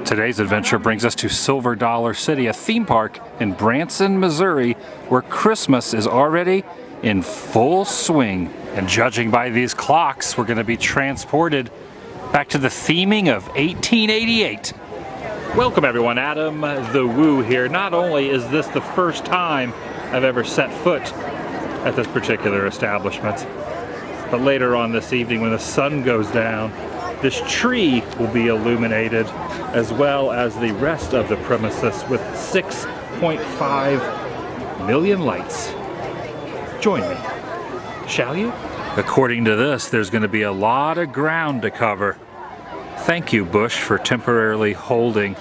Today's adventure brings us to Silver Dollar City, a theme park in Branson, Missouri, where Christmas is already in full swing. And judging by these clocks, we're going to be transported back to the theming of 1888. Welcome everyone, Adam the Woo here. Not only is this the first time I've ever set foot at this particular establishment, but later on this evening when the sun goes down, this tree will be illuminated, as well as the rest of the premises with 6.5 million lights. Join me, shall you? According to this, there's going to be a lot of ground to cover. Thank you, Bush, for temporarily holding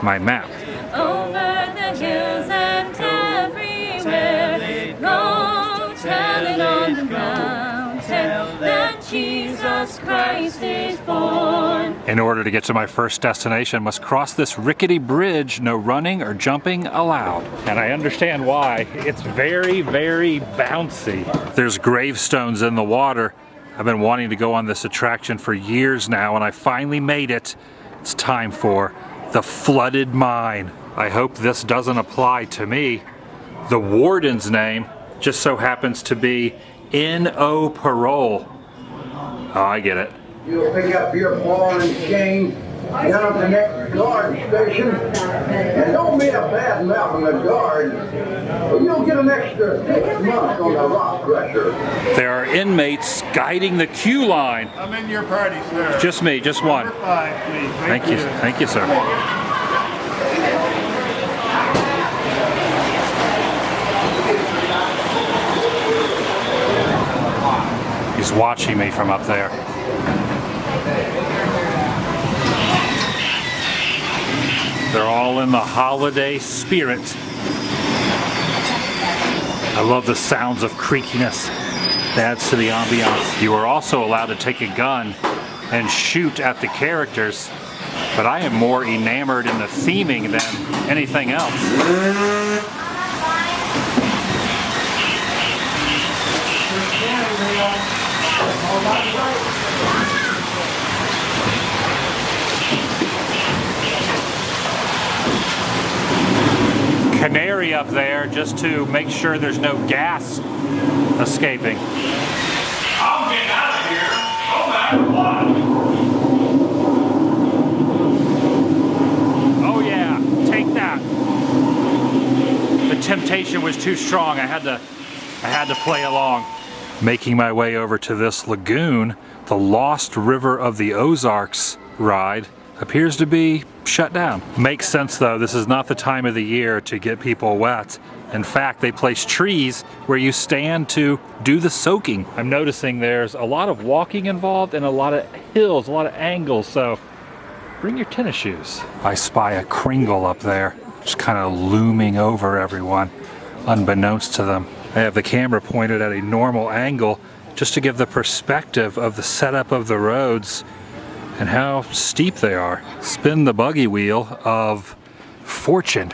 my map. Over the hills and everywhere, go tell it on the mountain that Jesus Christ is born. In order to get to my first destination, must cross this rickety bridge. No running or jumping allowed. And I understand why. It's very, very bouncy. There's gravestones in the water. I've been wanting to go on this attraction for years now, and I finally made it. It's time for the flooded mine. I hope this doesn't apply to me. The warden's name just so happens to be N.O. Parole. Oh, I get it. You'll pick up your ball and chain down at the next guard station, and don't be a bad mouth on the guard. You'll get an extra 6 months on the rock crusher. There are inmates guiding the queue line. I'm in your party, sir. Just me, just one. Number 5, please. Thank you, sir. He's watching me from up there. They're all in the holiday spirit. I love the sounds of creakiness. That adds to the ambiance. You are also allowed to take a gun and shoot at the characters, but I am more enamored in the theming than anything else. Canary up there just to make sure there's no gas escaping. I'm getting out of here, no matter what. Oh yeah, take that. The temptation was too strong. I had to play along. Making my way over to this lagoon, the Lost River of the Ozarks ride appears to be shut down. Makes sense though, this is not the time of the year to get people wet. In fact, they place trees where you stand to do the soaking. I'm noticing there's a lot of walking involved and a lot of hills, a lot of angles, so bring your tennis shoes. I spy a Kringle up there, just kind of looming over everyone, unbeknownst to them. I have the camera pointed at a normal angle just to give the perspective of the setup of the roads and how steep they are. Spin the buggy wheel of fortune.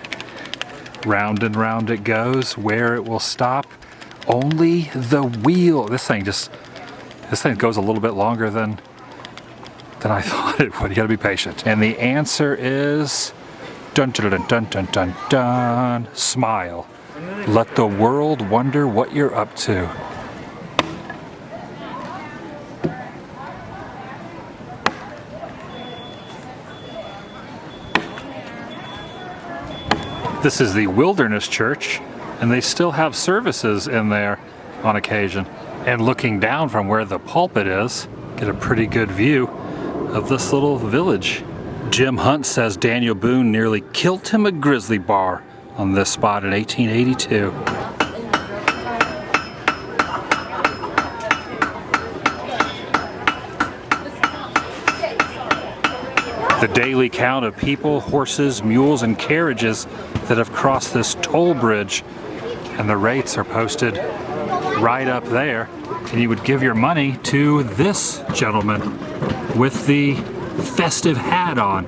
Round and round it goes. Where it will stop, only the wheel. This thing goes a little bit longer than I thought it would. You gotta be patient. And the answer is dun dun dun dun dun dun dun. Smile. Let the world wonder what you're up to. This is the Wilderness Church, and they still have services in there on occasion. And looking down from where the pulpit is, get a pretty good view of this little village. Jim Hunt says Daniel Boone nearly killed him a grizzly bar on this spot in 1882. The daily count of people, horses, mules, and carriages that have crossed this toll bridge, and the rates are posted right up there. And you would give your money to this gentleman with the festive hat on.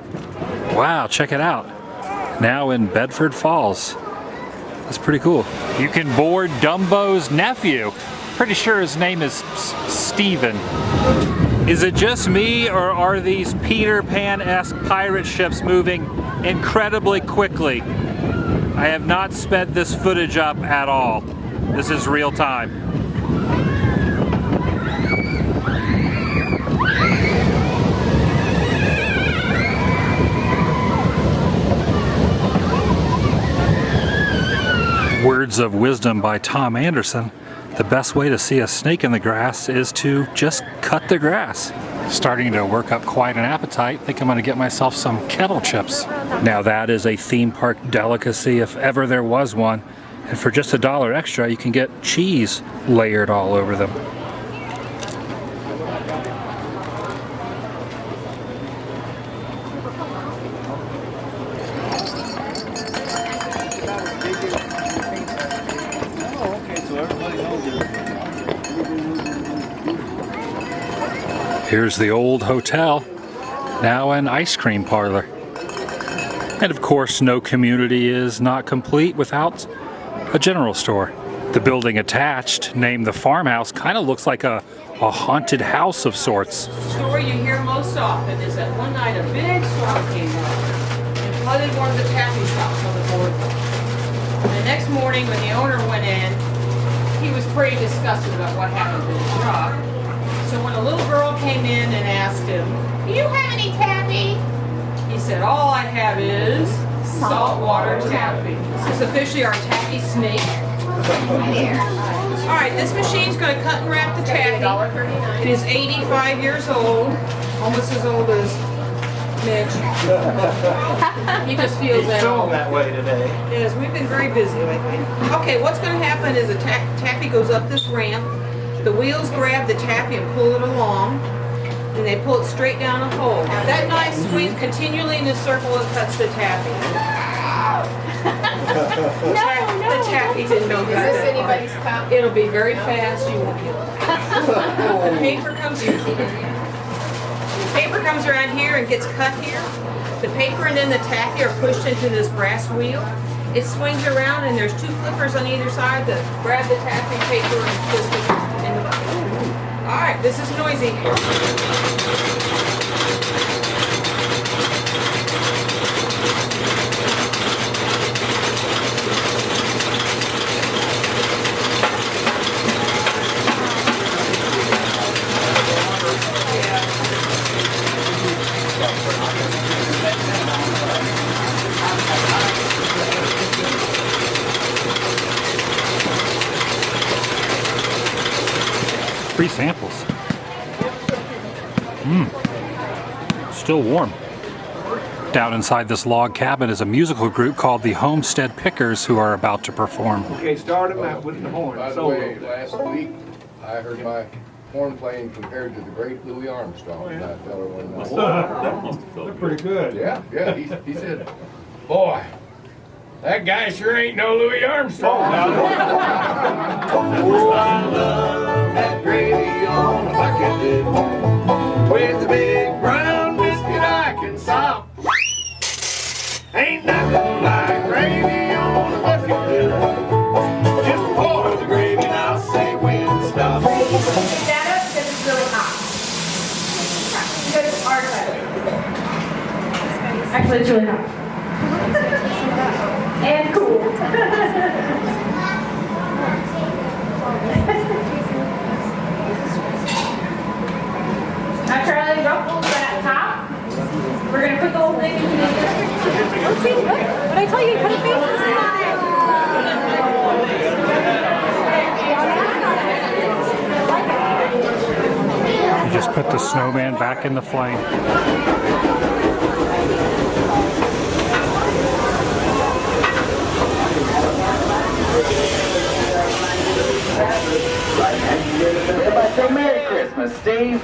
Wow, check it out. Now in Bedford Falls. That's pretty cool. You can board Dumbo's nephew. Pretty sure his name is Steven. Is it just me, or are these Peter Pan-esque pirate ships moving incredibly quickly? I have not sped this footage up at all. This is real time. Words of wisdom by Tom Anderson. The best way to see a snake in the grass is to just cut the grass. Starting to work up quite an appetite. Think I'm gonna get myself some kettle chips. Now that is a theme park delicacy if ever there was one. And for just $1 extra, you can get cheese layered all over them. Here's the old hotel, now an ice cream parlor. And of course, no community is not complete without a general store. The building attached, named the farmhouse, kind of looks like a haunted house of sorts. The story you hear most often is that one night a big storm came up and flooded one of the taffy shops on the boardwalk. And the next morning when the owner went in, he was pretty disgusted about what happened to his shop. So when a little girl came in and asked him, "Do you have any taffy?" He said, "All I have is saltwater taffy." This is officially our taffy snake. All right, this machine's going to cut and wrap the taffy. It is 85 years old, almost as old as Mitch. He just feels that old. That way today. Yes, we've been very busy lately. Okay, what's going to happen is the taffy goes up this ramp. The wheels grab the taffy and pull it along, and they pull it straight down a hole. Now that knife swings continually in a circle and cuts the taffy. The taffy didn't know that. Is this anybody's cup? It'll be very fast. You won't get it. The paper comes around here and gets cut here. The paper and then the taffy are pushed into this brass wheel. It swings around and there's 2 clippers on either side that grab the taffy paper and twist it in the bucket. Alright, this is noisy. Free samples. Still warm. Down inside this log cabin is a musical group called the Homestead Pickers who are about to perform. Okay, start them out with the horn. By the way, last week I heard my horn playing compared to the great Louis Armstrong. And that fellow went, They're pretty good. yeah, he said, "Boy, that guy sure ain't no Louis Armstrong." Oh, I love that gravy on a bucket dip with the big brown biscuit I can sop. Ain't nothing like gravy on a bucket dip. Just pour the gravy and I'll say when to stop. Pick that up because it's really hot. Because it's our side. Actually, it's really hot. And cool. Now, Charlie, ruffles that top. We're going to put the whole thing in the Let's see. What did I tell you? Put a face You just put the snowman back in the flame. Everybody say Merry Christmas, Steve.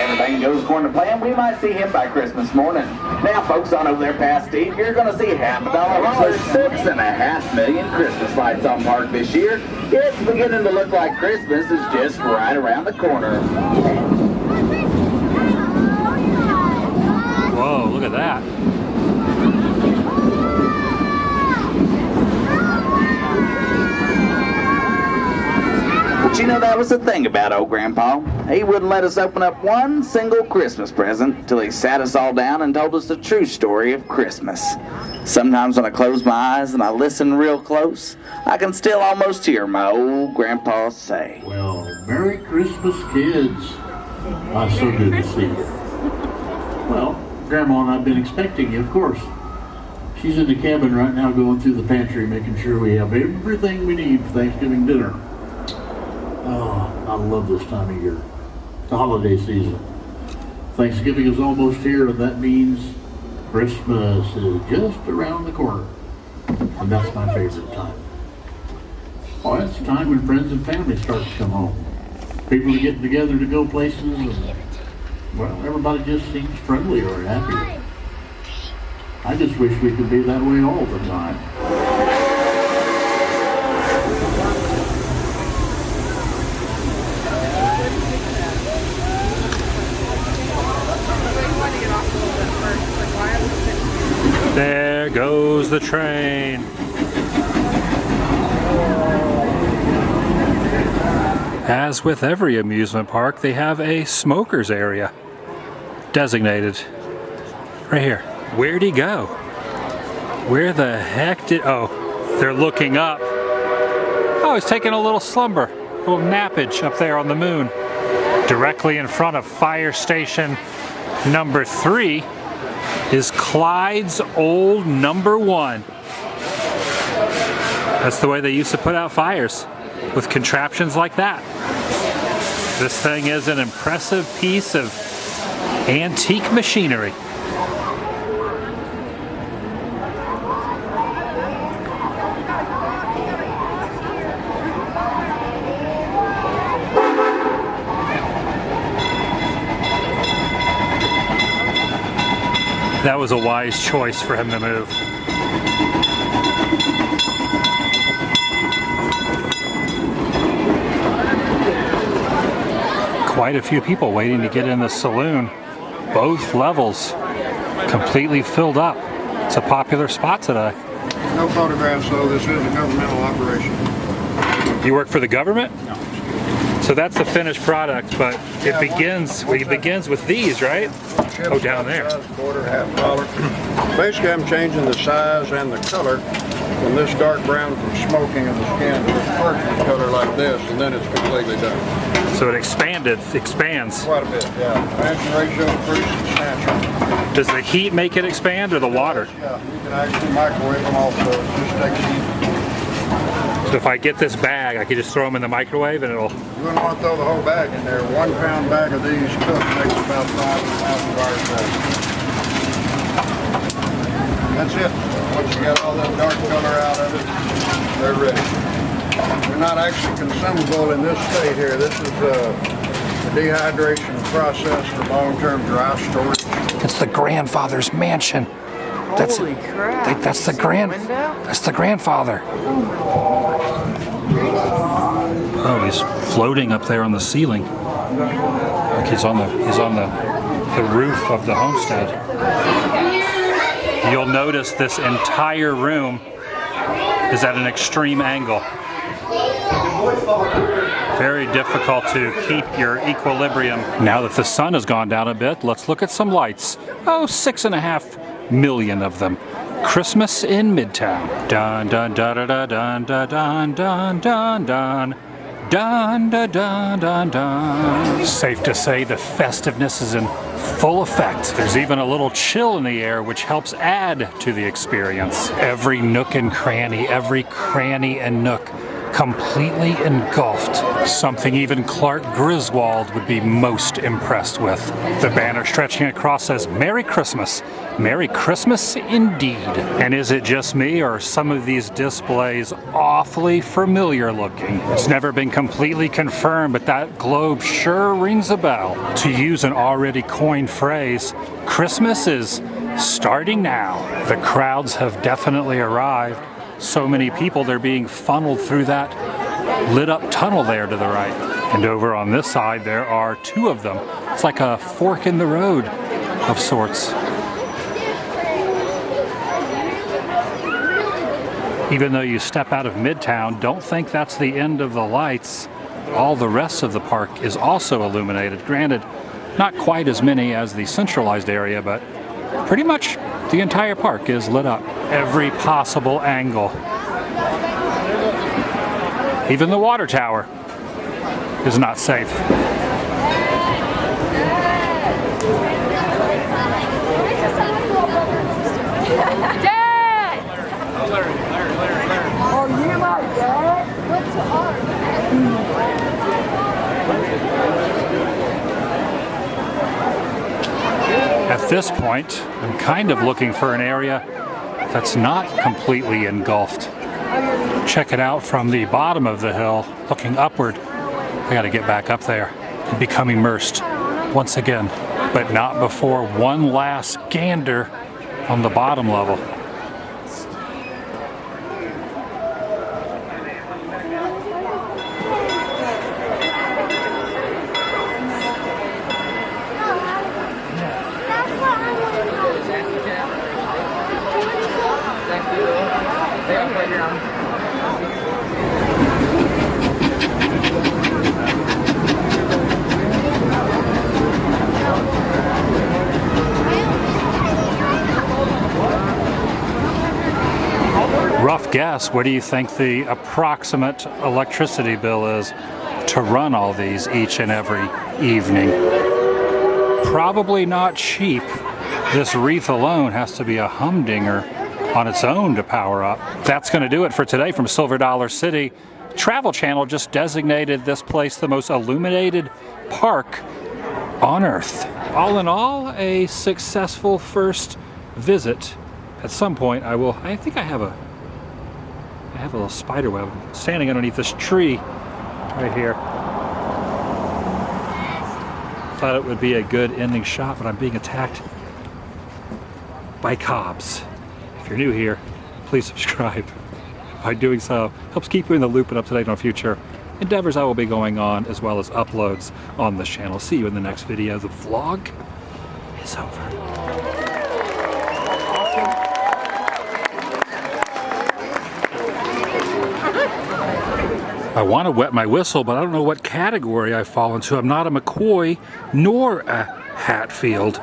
Everything goes according to plan, we might see him by Christmas morning. Now, folks, on over there past Steve, you're going to see $50 haulers, 6.5 million Christmas lights on park this year. It's beginning to look like Christmas is just right around the corner. Whoa, look at that. you know, that was the thing about old Grandpa. He wouldn't let us open up one single Christmas present till he sat us all down and told us the true story of Christmas. Sometimes when I close my eyes and I listen real close, I can still almost hear my old Grandpa say, "Well, Merry Christmas, kids. So good to see you." Well, Grandma and I've been expecting you, of course. She's in the cabin right now going through the pantry, making sure we have everything we need for Thanksgiving dinner. Oh, I love this time of year. It's the holiday season. Thanksgiving is almost here, and that means Christmas is just around the corner. And that's my favorite time. Oh, it's the time when friends and family start to come home. People are getting together to go places, and, well, everybody just seems friendlier and happier. I just wish we could be that way all the time. There goes the train. As with every amusement park, they have a smokers area designated right here. Where'd he go? Where the heck did... Oh, they're looking up. Oh, he's taking a little slumber, a little nappage up there on the moon. Directly in front of fire station number 3 is Clyde's old number 1. That's the way they used to put out fires, with contraptions like that. This thing is an impressive piece of antique machinery. That was a wise choice for him to move. Quite a few people waiting to get in the saloon. Both levels completely filled up. It's a popular spot today. No photographs, though. This is a governmental operation. You work for the government? No. So that's the finished product, but it begins with these, right? Oh, down there. Quarter, half dollar. Basically, I'm changing the size and the color from this dark brown from smoking of the skin to a purple color like this, and then it's completely done. So it expands. Quite a bit, yeah. Expansion ratio is pretty substantial. Does the heat make it expand or the water? Yeah, you can actually microwave them also. It just takes heat. So if I get this bag, I can just throw them in the microwave and it'll... You wouldn't want to throw the whole bag in there. 1 pound bag of these cooked makes about 5,000 bars a day. That's it. Once you get all that dark color out of it, they're ready. They're not actually consumable in this state here. This is the dehydration process for long-term dry storage. It's the grandfather's mansion. Holy crap. That's the grandfather. Oh, he's floating up there on the ceiling. Like he's on the roof of the homestead. You'll notice this entire room is at an extreme angle. Very difficult to keep your equilibrium. Now that the sun has gone down a bit, let's look at some lights. Oh, 6.5 million of them. Christmas in Midtown. Dun dun dun dun dun dun dun dun dun dun. Dun dun dun dun dun. Safe to say the festiveness is in full effect. There's even a little chill in the air, which helps add to the experience. Every nook and cranny, every cranny and nook completely engulfed. Something even Clark Griswold would be most impressed with. The banner stretching across says, "Merry Christmas. Merry Christmas indeed." And is it just me, or are some of these displays awfully familiar looking? It's never been completely confirmed, but that globe sure rings a bell. To use an already coined phrase, Christmas is starting now. The crowds have definitely arrived. So many people, they're being funneled through that lit up tunnel there to the right. And over on this side, there are 2 of them. It's like a fork in the road of sorts. Even though you step out of Midtown, don't think that's the end of the lights. all the rest of the park is also illuminated. Granted, not quite as many as the centralized area, but pretty much the entire park is lit up. Every possible angle. Even the water tower is not safe. Dad! Oh, you my dad? What's At this point, I'm kind of looking for an area that's not completely engulfed. Check it out from the bottom of the hill, looking upward. I gotta get back up there and become immersed once again, but not before one last gander on the bottom level. Rough guess, what do you think the approximate electricity bill is to run all these each and every evening? Probably not cheap. This wreath alone has to be a humdinger on its own to power up. That's going to do it for today from Silver Dollar City. Travel Channel just designated this place the most illuminated park on Earth. All in all, a successful first visit. At some point, I think I have a little spider web standing underneath this tree right here. Thought it would be a good ending shot, but I'm being attacked by cobs. If you're new here, please subscribe. By doing so, helps keep you in the loop and up to date on future endeavors I will be going on, as well as uploads on this channel. See you in the next video. The vlog is over. I want to wet my whistle, but I don't know what category I fall into. I'm not a McCoy nor a Hatfield.